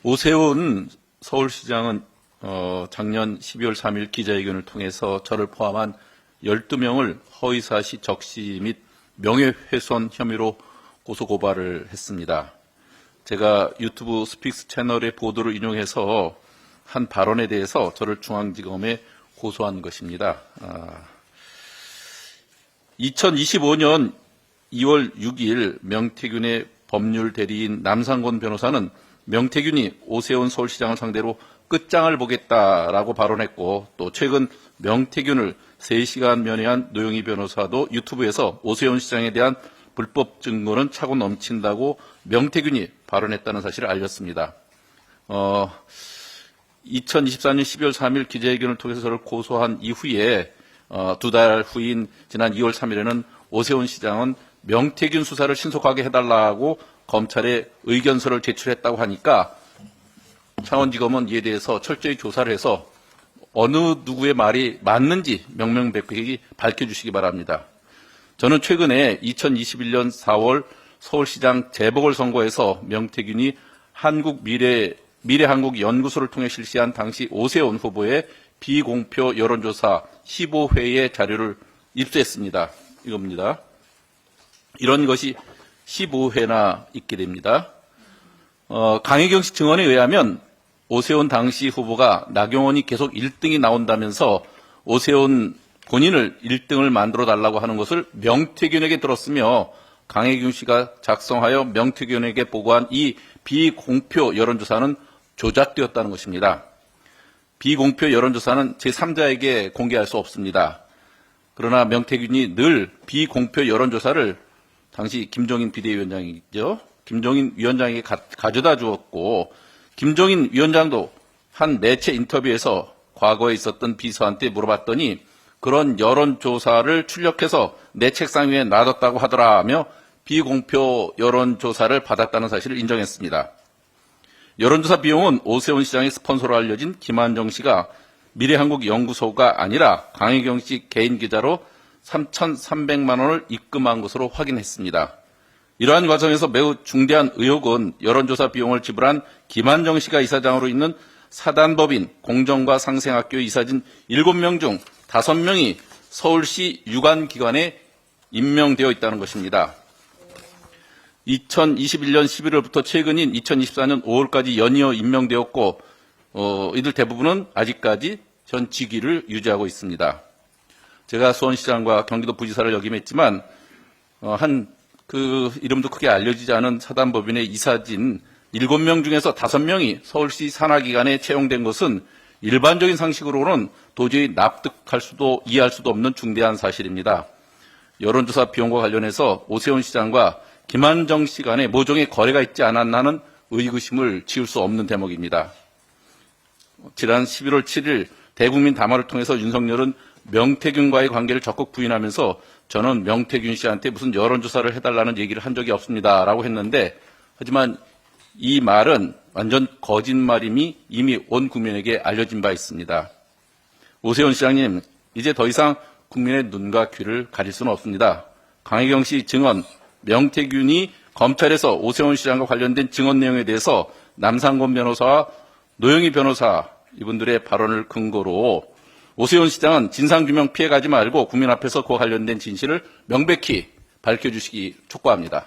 오세훈 서울시장은 작년 12월 3일 기자회견을 통해서 저를 포함한 12명을 허위사실 적시 및 명예훼손 혐의로 고소고발을 했습니다. 제가 유튜브 스픽스 채널의 보도를 인용해서 한 발언에 대해서 저를 중앙지검에 고소한 것입니다. 2025년 2월 6일 명태균의 법률 대리인 남상권 변호사는 명태균이 오세훈 서울시장을 상대로 끝장을 보겠다라고 발언했고, 또 최근 명태균을 3시간 면회한 노영희 변호사도 유튜브에서 오세훈 시장에 대한 불법 증거는 차고 넘친다고 명태균이 발언했다는 사실을 알렸습니다. 2024년 12월 3일 기자회견을 통해서 저를 고소한 이후에 2달 후인 지난 2월 3일에는 오세훈 시장은 명태균 수사를 신속하게 해달라고 검찰에 의견서를 제출했다고 하니까 창원지검은 이에 대해서 철저히 조사를 해서 어느 누구의 말이 맞는지 명명백백히 밝혀주시기 바랍니다. 저는 최근에 2021년 4월 서울시장 재보궐선거에서 명태균이 미래한국연구소를 통해 실시한 당시 오세훈 후보의 비공표 여론조사 15회의 자료를 입수했습니다. 이겁니다. 이런 것이 15회나 있게 됩니다. 강혜경 씨 증언에 의하면 오세훈 당시 후보가 나경원이 계속 1등이 나온다면서 오세훈 본인을 1등을 만들어 달라고 하는 것을 명태균에게 들었으며, 강혜경 씨가 작성하여 명태균에게 보고한 이 비공표 여론조사는 조작되었다는 것입니다. 비공표 여론조사는 제3자에게 공개할 수 없습니다. 그러나 명태균이 늘 비공표 여론조사를 당시 김종인 비대위원장이죠. 김종인 위원장에게 가져다 주었고, 김종인 위원장도 한 매체 인터뷰에서 과거에 있었던 비서한테 물어봤더니 그런 여론조사를 출력해서 내 책상 위에 놔뒀다고 하더라며 비공표 여론조사를 받았다는 사실을 인정했습니다. 여론조사 비용은 오세훈 시장의 스폰서로 알려진 김한정 씨가 미래한국연구소가 아니라 강혜경 씨 개인 계좌로 3,300만 원을 입금한 것으로 확인했습니다. 이러한 과정에서 매우 중대한 의혹은 여론조사 비용을 지불한 김한정 씨가 이사장으로 있는 사단법인 공정과 상생학교 이사진 7명 중 5명이 서울시 유관기관에 임명되어 있다는 것입니다. 2021년 11월부터 최근인 2024년 5월까지 연이어 임명되었고, 이들 대부분은 아직까지 현 직위를 유지하고 있습니다. 제가 수원시장과 경기도 부지사를 역임했지만 이름도 크게 알려지지 않은 사단법인의 이사진 7명 중에서 5명이 서울시 산하기관에 채용된 것은 일반적인 상식으로는 도저히 납득할 수도 이해할 수도 없는 중대한 사실입니다. 여론조사 비용과 관련해서 오세훈 시장과 김한정 씨 간에 모종의 거래가 있지 않았나는 의구심을 지울 수 없는 대목입니다. 지난 11월 7일 대국민 담화를 통해서 윤석열은 명태균과의 관계를 적극 부인하면서 저는 명태균 씨한테 무슨 여론조사를 해달라는 얘기를 한 적이 없습니다 라고 했는데, 하지만 이 말은 완전 거짓말임이 이미 온 국민에게 알려진 바 있습니다. 오세훈 시장님, 이제 더 이상 국민의 눈과 귀를 가릴 수는 없습니다. 강혜경 씨 증언, 명태균이 검찰에서 오세훈 시장과 관련된 증언 내용에 대해서 남상권 변호사와 노영희 변호사 이분들의 발언을 근거로 오세훈 시장은 진상규명 피해가지 말고 국민 앞에서 그와 관련된 진실을 명백히 밝혀주시기 촉구합니다.